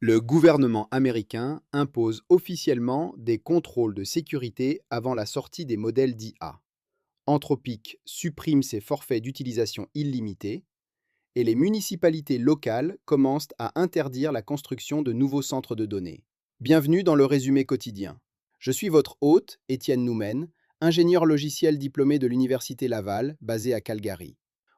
Le gouvernement américain impose officiellement des contrôles de sécurité avant la sortie des modèles d'IA. Anthropic supprime ses forfaits d'utilisation illimités et les municipalités locales commencent à interdire la construction de nouveaux centres de données. Bienvenue dans le résumé quotidien. Je suis votre hôte, Étienne Noumen, ingénieur logiciel diplômé de l'Université Laval, basé à Calgary.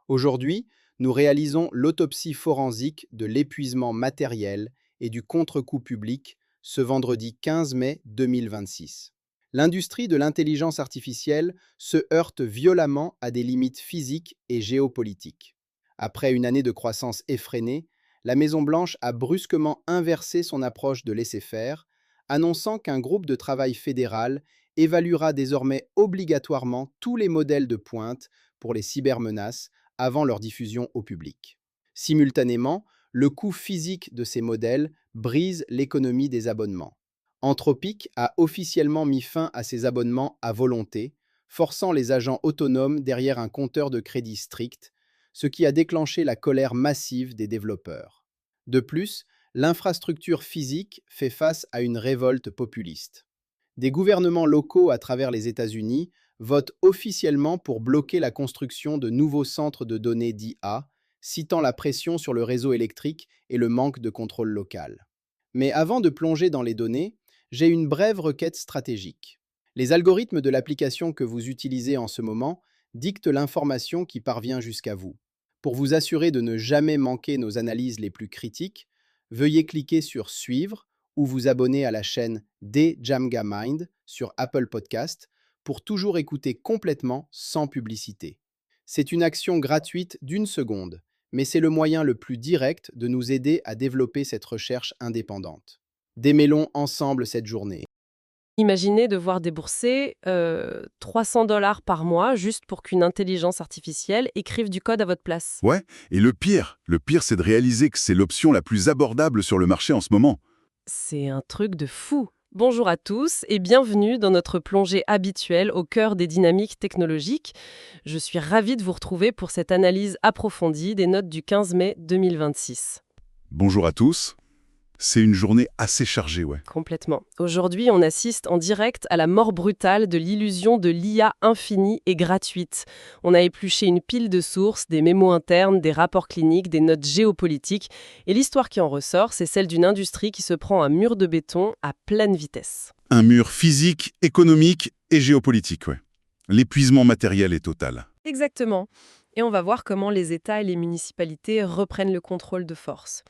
Aujourd'hui, nous réalisons l'autopsie forensique de l'épuisement matériel et du contre-coup public ce vendredi 15 mai 2026. L'industrie de l'intelligence artificielle se heurte violemment à des limites physiques et géopolitiques. Après une année de croissance effrénée, la Maison-Blanche a brusquement inversé son approche de laisser-faire, annonçant qu'un groupe de travail fédéral évaluera désormais obligatoirement tous les modèles de pointe pour les cybermenaces avant leur diffusion au public. Simultanément, le coût physique de ces modèles brise l'économie des abonnements. Anthropic a officiellement mis fin à ses abonnements à volonté, forçant les agents autonomes derrière un compteur de crédit strict, ce qui a déclenché la colère massive des développeurs. De plus, l'infrastructure physique fait face à une révolte populiste. Des gouvernements locaux à travers les États-Unis votent officiellement pour bloquer la construction de nouveaux centres de données d'IA, citant la pression sur le réseau électrique et le manque de contrôle local. Mais avant de plonger dans les données, j'ai une brève requête stratégique. Les algorithmes de l'application que vous utilisez en ce moment dictent l'information qui parvient jusqu'à vous. Pour vous assurer de ne jamais manquer nos analyses les plus critiques, veuillez cliquer sur Suivre ou vous abonner à la chaîne Jamga Mind sur Apple Podcast pour toujours écouter complètement sans publicité. C'est une action gratuite d'1 seconde, mais c'est le moyen le plus direct de nous aider à développer cette recherche indépendante. Démêlons ensemble cette journée. Imaginez devoir débourser 300 $ par mois juste pour qu'une intelligence artificielle écrive du code à votre place. Ouais, et le pire c'est de réaliser que c'est l'option la plus abordable sur le marché en ce moment. C'est un truc de fou. Bonjour à tous et bienvenue dans notre plongée habituelle au cœur des dynamiques technologiques. Je suis ravie de vous retrouver pour cette analyse approfondie des notes du 15 mai 2026. Bonjour à tous. C'est une journée assez chargée, ouais. Complètement. Aujourd'hui, on assiste en direct à la mort brutale de l'illusion de l'IA infinie et gratuite. On a épluché une pile de sources, des mémos internes, des rapports cliniques, des notes géopolitiques. Et l'histoire qui en ressort, c'est celle d'une industrie qui se prend un mur de béton à pleine vitesse. Un mur physique, économique et géopolitique, ouais. L'épuisement matériel est total. Exactement. Et on va voir comment les États et les municipalités reprennent le contrôle de force.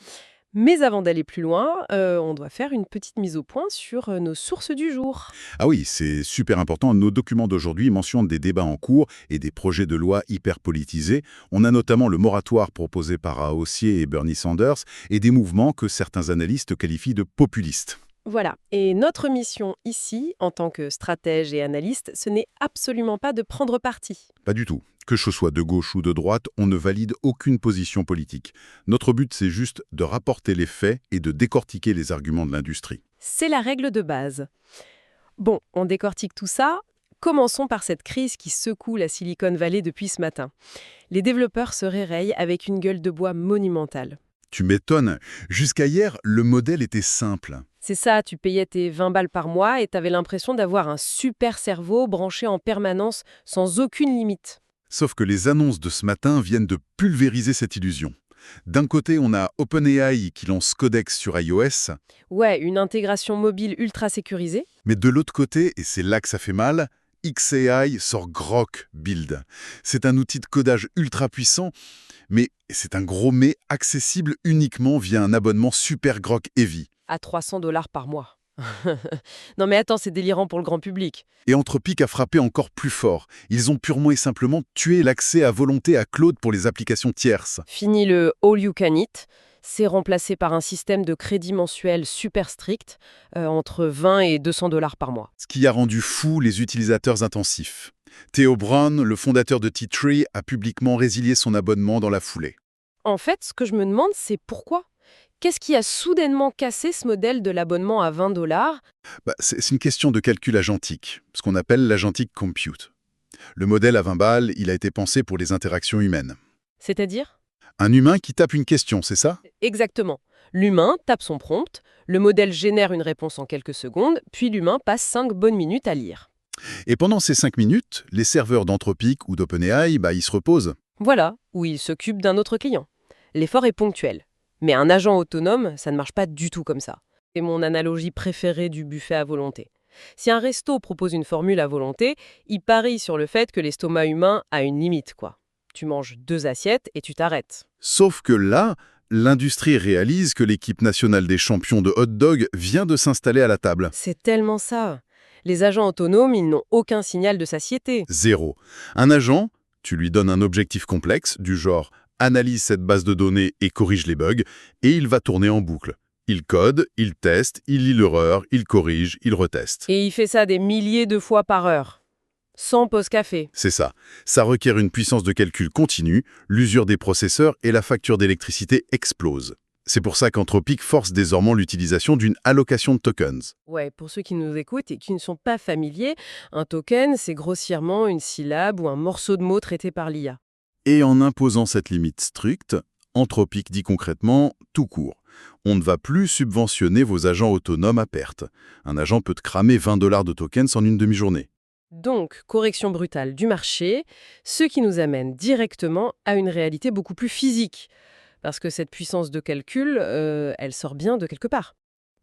Mais avant d'aller plus loin, on doit faire une petite mise au point sur nos sources du jour. Ah oui, c'est super important. Nos documents d'aujourd'hui mentionnent des débats en cours et des projets de loi hyper politisés. On a notamment le moratoire proposé par Aossier et Bernie Sanders et des mouvements que certains analystes qualifient de populistes. Voilà. Et notre mission ici, en tant que stratège et analyste, ce n'est absolument pas de prendre parti. Pas du tout. Que ce soit de gauche ou de droite, on ne valide aucune position politique. Notre but, c'est juste de rapporter les faits et de décortiquer les arguments de l'industrie. C'est la règle de base. Bon, on décortique tout ça. Commençons par cette crise qui secoue la Silicon Valley depuis ce matin. Les développeurs se réveillent avec une gueule de bois monumentale. Tu m'étonnes. Jusqu'à hier, le modèle était simple. C'est ça, tu payais tes 20 balles par mois et t'avais l'impression d'avoir un super cerveau branché en permanence sans aucune limite. Sauf que les annonces de ce matin viennent de pulvériser cette illusion. D'un côté, on a OpenAI qui lance Codex sur iOS, Ouais, une intégration mobile ultra sécurisée. mais de l'autre côté, et c'est là que ça fait mal, xAI sort Grok Build. C'est un outil de codage ultra puissant, mais c'est un gros mais accessible uniquement via un abonnement Super Grok Heavy. À 300 $ par mois. Non mais attends, c'est délirant pour le grand public. Et Anthropic a frappé encore plus fort. Ils ont purement et simplement tué l'accès à volonté à Claude pour les applications tierces. Fini le all you can eat. C'est remplacé par un système de crédit mensuel super strict, entre 20 et 200 $ par mois. Ce qui a rendu fou les utilisateurs intensifs. Theo Brown, le fondateur de T-Tree, a publiquement résilié son abonnement dans la foulée. En fait, ce que je me demande, c'est pourquoi. Qu'est-ce qui a soudainement cassé ce modèle de l'abonnement à 20 $? C'est une question de calcul agentique, ce qu'on appelle l'agentic compute. Le modèle à 20 balles, il a été pensé pour les interactions humaines. C'est-à-dire? Un humain qui tape une question, c'est ça? Exactement. L'humain tape son prompt, le modèle génère une réponse en quelques secondes, puis l'humain passe 5 bonnes minutes à lire. Et pendant ces 5 minutes, les serveurs d'Anthropic ou d'OpenAI, ils se reposent. Voilà, où il s'occupe d'un autre client. L'effort est ponctuel. Mais un agent autonome, ça ne marche pas du tout comme ça. C'est mon analogie préférée du buffet à volonté. Si un resto propose une formule à volonté, il parie sur le fait que l'estomac humain a une limite, quoi. Tu manges 2 assiettes et tu t'arrêtes. Sauf que là, l'industrie réalise que l'équipe nationale des champions de hot-dog vient de s'installer à la table. C'est tellement ça. Les agents autonomes, ils n'ont aucun signal de satiété. Zéro. Un agent, tu lui donnes un objectif complexe, du genre « analyse cette base de données et corrige les bugs », et il va tourner en boucle. Il code, il teste, il lit l'erreur, il corrige, il reteste. Et il fait ça des milliers de fois par heure. Sans pause café. C'est ça. Ça requiert une puissance de calcul continue, l'usure des processeurs et la facture d'électricité explose. C'est pour ça qu'Anthropic force désormais l'utilisation d'une allocation de tokens. Ouais, pour ceux qui nous écoutent et qui ne sont pas familiers, un token, c'est grossièrement une syllabe ou un morceau de mot traité par l'IA. Et en imposant cette limite stricte, Anthropic dit concrètement tout court. On ne va plus subventionner vos agents autonomes à perte. Un agent peut te cramer $20 de tokens en une demi-journée. Donc, correction brutale du marché, ce qui nous amène directement à une réalité beaucoup plus physique. Parce que cette puissance de calcul, elle sort bien de quelque part.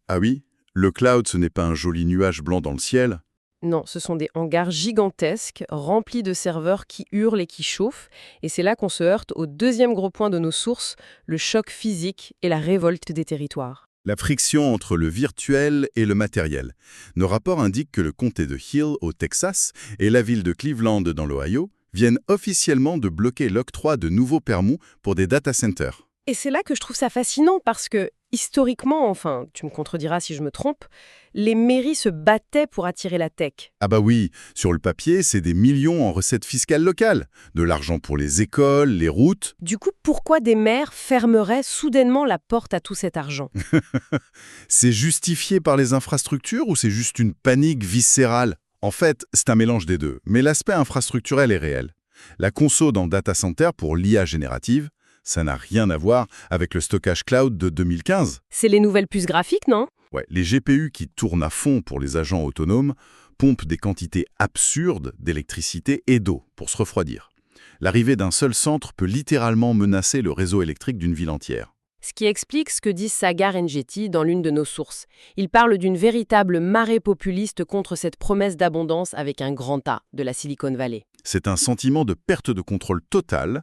Ah oui, le cloud, ce n'est pas un joli nuage blanc dans le ciel. Non, ce sont des hangars gigantesques, remplis de serveurs qui hurlent et qui chauffent. Et c'est là qu'on se heurte au deuxième gros point de nos sources, le choc physique et la révolte des territoires. La friction entre le virtuel et le matériel. Nos rapports indiquent que le comté de Hill, au Texas, et la ville de Cleveland, dans l'Ohio, viennent officiellement de bloquer l'octroi de nouveaux permis pour des data centers. Et c'est là que je trouve ça fascinant parce que, historiquement, enfin, tu me contrediras si je me trompe, les mairies se battaient pour attirer la tech. Ah bah oui, sur le papier, c'est des millions en recettes fiscales locales. De l'argent pour les écoles, les routes. Du coup, pourquoi des maires fermeraient soudainement la porte à tout cet argent? C'est justifié par les infrastructures ou c'est juste une panique viscérale? En fait, c'est un mélange des deux, mais l'aspect infrastructurel est réel. La conso dans data center pour l'IA générative, ça n'a rien à voir avec le stockage cloud de 2015. C'est les nouvelles puces graphiques, non? Ouais, les GPU qui tournent à fond pour les agents autonomes pompent des quantités absurdes d'électricité et d'eau pour se refroidir. L'arrivée d'un seul centre peut littéralement menacer le réseau électrique d'une ville entière. Ce qui explique ce que dit Sagar Enjeti dans l'une de nos sources. Il parle d'une véritable marée populiste contre cette promesse d'abondance avec un grand A de la Silicon Valley. C'est un sentiment de perte de contrôle total.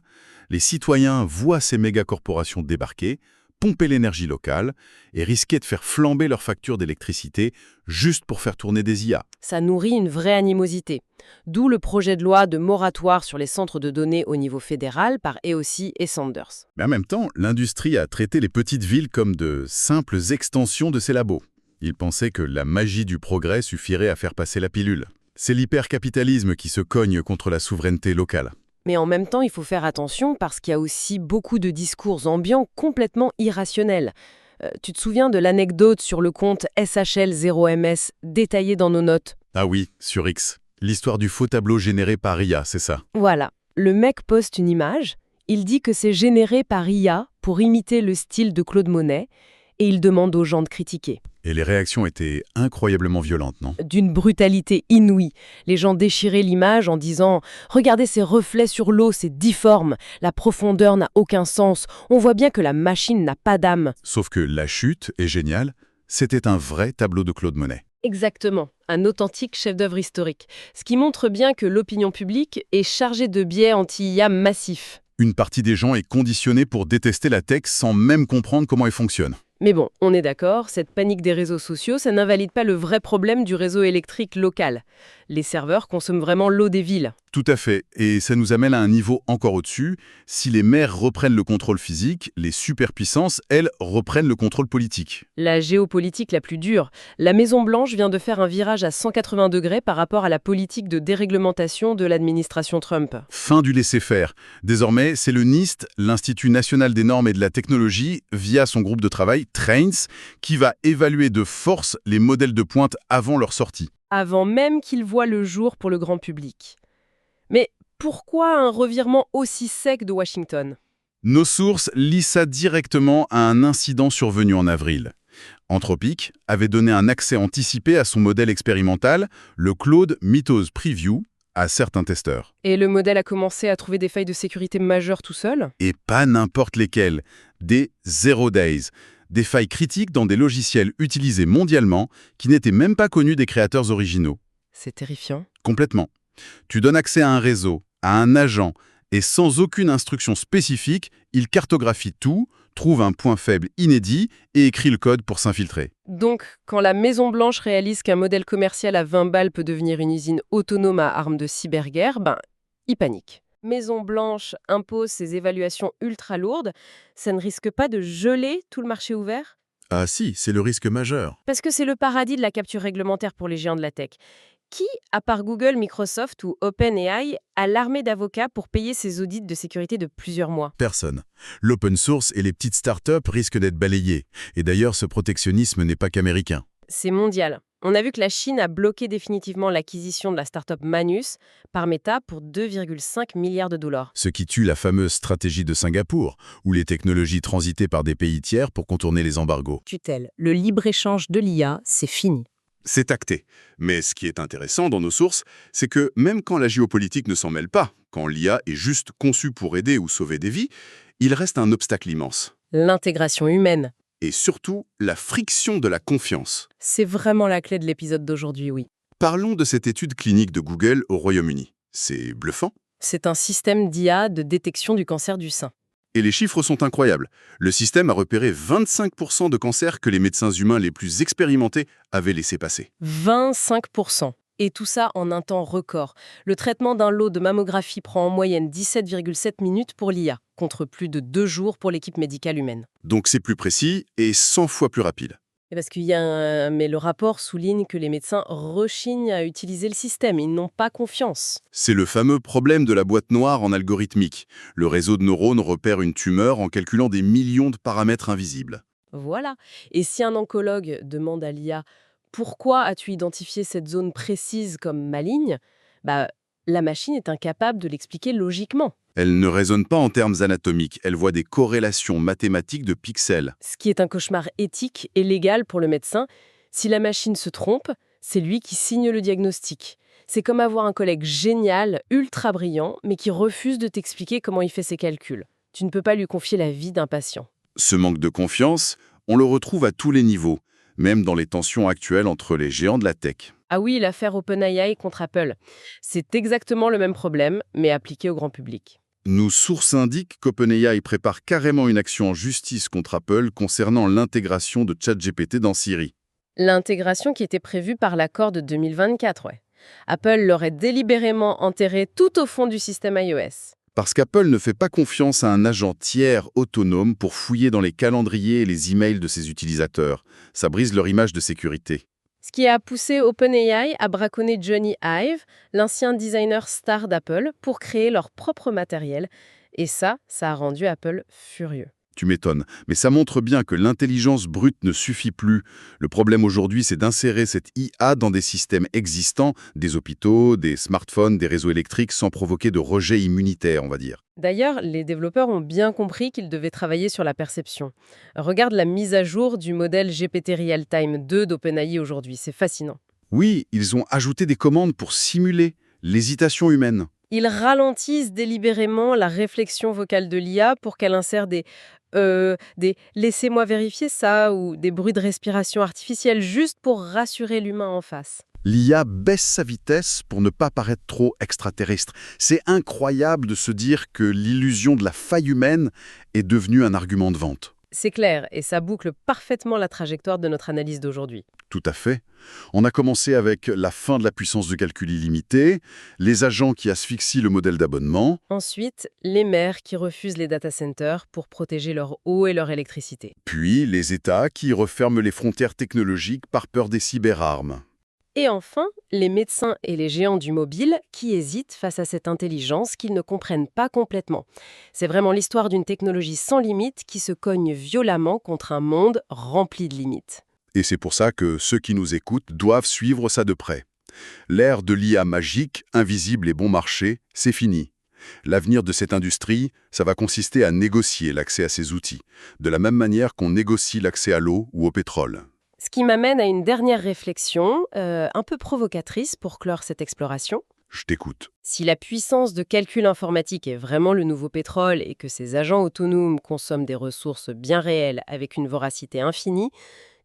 Les citoyens voient ces mégacorporations débarquer, pomper l'énergie locale et risquer de faire flamber leurs factures d'électricité juste pour faire tourner des IA. Ça nourrit une vraie animosité. D'où le projet de loi de moratoire sur les centres de données au niveau fédéral par EOC et Sanders. Mais en même temps, l'industrie a traité les petites villes comme de simples extensions de ses labos. Ils pensaient que la magie du progrès suffirait à faire passer la pilule. C'est l'hypercapitalisme qui se cogne contre la souveraineté locale. Mais en même temps, il faut faire attention parce qu'il y a aussi beaucoup de discours ambiants complètement irrationnels. Tu te souviens de l'anecdote sur le compte SHL0MS détaillée dans nos notes? Ah oui, sur X. L'histoire du faux tableau généré par IA, c'est ça. Voilà. Le mec poste une image, il dit que c'est généré par IA pour imiter le style de Claude Monet et il demande aux gens de critiquer. Et les réactions étaient incroyablement violentes, non? D'une brutalité inouïe. Les gens déchiraient l'image en disant « Regardez ces reflets sur l'eau, c'est difforme, la profondeur n'a aucun sens, on voit bien que la machine n'a pas d'âme. » Sauf que la chute est géniale, c'était un vrai tableau de Claude Monet. Exactement, un authentique chef-d'œuvre historique. Ce qui montre bien que l'opinion publique est chargée de biais anti-IA massifs. Une partie des gens est conditionnée pour détester la tech sans même comprendre comment elle fonctionne. Mais bon, on est d'accord, cette panique des réseaux sociaux, ça n'invalide pas le vrai problème du réseau électrique local. Les serveurs consomment vraiment l'eau des villes. Tout à fait, et ça nous amène à un niveau encore au-dessus. Si les maires reprennent le contrôle physique, les superpuissances, elles, reprennent le contrôle politique. La géopolitique la plus dure. La Maison-Blanche vient de faire un virage à 180 degrés par rapport à la politique de déréglementation de l'administration Trump. Fin du laisser-faire. Désormais, c'est le NIST, l'Institut national des normes et de la technologie, via son groupe de travail, Trains, qui va évaluer de force les modèles de pointe avant leur sortie. Avant même qu'ils voient le jour pour le grand public. Mais pourquoi un revirement aussi sec de Washington ? Nos sources lient ça directement à un incident survenu en avril. Anthropic avait donné un accès anticipé à son modèle expérimental, le Claude Mythos Preview, à certains testeurs. Et le modèle a commencé à trouver des failles de sécurité majeures tout seul? Et pas n'importe lesquelles, des zero days, des failles critiques dans des logiciels utilisés mondialement qui n'étaient même pas connus des créateurs originaux. C'est terrifiant. Complètement. Tu donnes accès à un réseau, à un agent, et sans aucune instruction spécifique, il cartographie tout, trouve un point faible inédit et écrit le code pour s'infiltrer. Donc, quand la Maison-Blanche réalise qu'un modèle commercial à 20 balles peut devenir une usine autonome à armes de cyberguerre, il panique. Maison-Blanche impose ses évaluations ultra lourdes, ça ne risque pas de geler tout le marché ouvert? Ah si, c'est le risque majeur. Parce que c'est le paradis de la capture réglementaire pour les géants de la tech. Qui, à part Google, Microsoft ou OpenAI, a l'armée d'avocats pour payer ses audits de sécurité de plusieurs mois? Personne. L'open source et les petites startups risquent d'être balayées. Et d'ailleurs, ce protectionnisme n'est pas qu'américain. C'est mondial. On a vu que la Chine a bloqué définitivement l'acquisition de la start-up Manus par Meta pour 2,5 milliards de dollars. Ce qui tue la fameuse stratégie de Singapour, où les technologies transitaient par des pays tiers pour contourner les embargos. Tutelle, le libre-échange de l'IA, c'est fini. C'est acté. Mais ce qui est intéressant dans nos sources, c'est que même quand la géopolitique ne s'en mêle pas, quand l'IA est juste conçue pour aider ou sauver des vies, il reste un obstacle immense. L'intégration humaine. Et surtout, la friction de la confiance. C'est vraiment la clé de l'épisode d'aujourd'hui, oui. Parlons de cette étude clinique de Google au Royaume-Uni. C'est bluffant. C'est un système d'IA de détection du cancer du sein. Et les chiffres sont incroyables. Le système a repéré 25% de cancers que les médecins humains les plus expérimentés avaient laissé passer. 25%. Et tout ça en un temps record. Le traitement d'un lot de mammographie prend en moyenne 17,7 minutes pour l'IA, contre plus de 2 jours pour l'équipe médicale humaine. Donc c'est plus précis et 100 fois plus rapide. Et parce mais le rapport souligne que les médecins rechignent à utiliser le système, ils n'ont pas confiance. C'est le fameux problème de la boîte noire en algorithmique. Le réseau de neurones repère une tumeur en calculant des millions de paramètres invisibles. Voilà. Et si un oncologue demande à l'IA « Pourquoi as-tu identifié cette zone précise comme maligne ?», la machine est incapable de l'expliquer logiquement. Elle ne raisonne pas en termes anatomiques, elle voit des corrélations mathématiques de pixels. Ce qui est un cauchemar éthique et légal pour le médecin. Si la machine se trompe, c'est lui qui signe le diagnostic. C'est comme avoir un collègue génial, ultra brillant, mais qui refuse de t'expliquer comment il fait ses calculs. Tu ne peux pas lui confier la vie d'un patient. Ce manque de confiance, on le retrouve à tous les niveaux, même dans les tensions actuelles entre les géants de la tech. Ah oui, l'affaire OpenAI contre Apple. C'est exactement le même problème, mais appliqué au grand public. Nos sources indiquent qu'OpenAI prépare carrément une action en justice contre Apple concernant l'intégration de ChatGPT dans Siri. L'intégration qui était prévue par l'accord de 2024, ouais. Apple l'aurait délibérément enterré tout au fond du système iOS. Parce qu'Apple ne fait pas confiance à un agent tiers autonome pour fouiller dans les calendriers et les emails de ses utilisateurs. Ça brise leur image de sécurité. Ce qui a poussé OpenAI à braconner Johnny Ive, l'ancien designer star d'Apple, pour créer leur propre matériel. Et ça a rendu Apple furieux. Tu m'étonnes, mais ça montre bien que l'intelligence brute ne suffit plus. Le problème aujourd'hui, c'est d'insérer cette IA dans des systèmes existants, des hôpitaux, des smartphones, des réseaux électriques, sans provoquer de rejet immunitaire, on va dire. D'ailleurs, les développeurs ont bien compris qu'ils devaient travailler sur la perception. Regarde la mise à jour du modèle GPT Real-Time 2 d'OpenAI aujourd'hui, c'est fascinant. Oui, ils ont ajouté des commandes pour simuler l'hésitation humaine. Ils ralentissent délibérément la réflexion vocale de l'IA pour qu'elle insère des « laissez-moi vérifier ça » ou des bruits de respiration artificielle juste pour rassurer l'humain en face. L'IA baisse sa vitesse pour ne pas paraître trop extraterrestre. C'est incroyable de se dire que l'illusion de la faille humaine est devenue un argument de vente. C'est clair, et ça boucle parfaitement la trajectoire de notre analyse d'aujourd'hui. Tout à fait. On a commencé avec la fin de la puissance de calcul illimitée, les agents qui asphyxient le modèle d'abonnement. Ensuite, les maires qui refusent les data centers pour protéger leur eau et leur électricité. Puis les États qui referment les frontières technologiques par peur des cyberarmes. Et enfin, les médecins et les géants du mobile qui hésitent face à cette intelligence qu'ils ne comprennent pas complètement. C'est vraiment l'histoire d'une technologie sans limite qui se cogne violemment contre un monde rempli de limites. Et c'est pour ça que ceux qui nous écoutent doivent suivre ça de près. L'ère de l'IA magique, invisible et bon marché, c'est fini. L'avenir de cette industrie, ça va consister à négocier l'accès à ces outils, de la même manière qu'on négocie l'accès à l'eau ou au pétrole. Ce qui m'amène à une dernière réflexion, un peu provocatrice pour clore cette exploration. Je t'écoute. Si la puissance de calcul informatique est vraiment le nouveau pétrole et que ces agents autonomes consomment des ressources bien réelles avec une voracité infinie,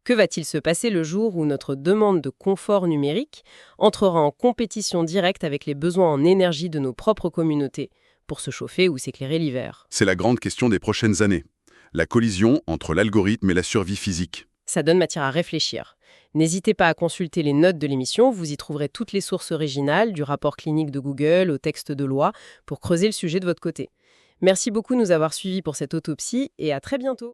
que va-t-il se passer le jour où notre demande de confort numérique entrera en compétition directe avec les besoins en énergie de nos propres communautés pour se chauffer ou s'éclairer l'hiver? C'est la grande question des prochaines années. La collision entre l'algorithme et la survie physique. Ça donne matière à réfléchir. N'hésitez pas à consulter les notes de l'émission, vous y trouverez toutes les sources originales, du rapport clinique de Google au texte de loi, pour creuser le sujet de votre côté. Merci beaucoup de nous avoir suivis pour cette autopsie et à très bientôt.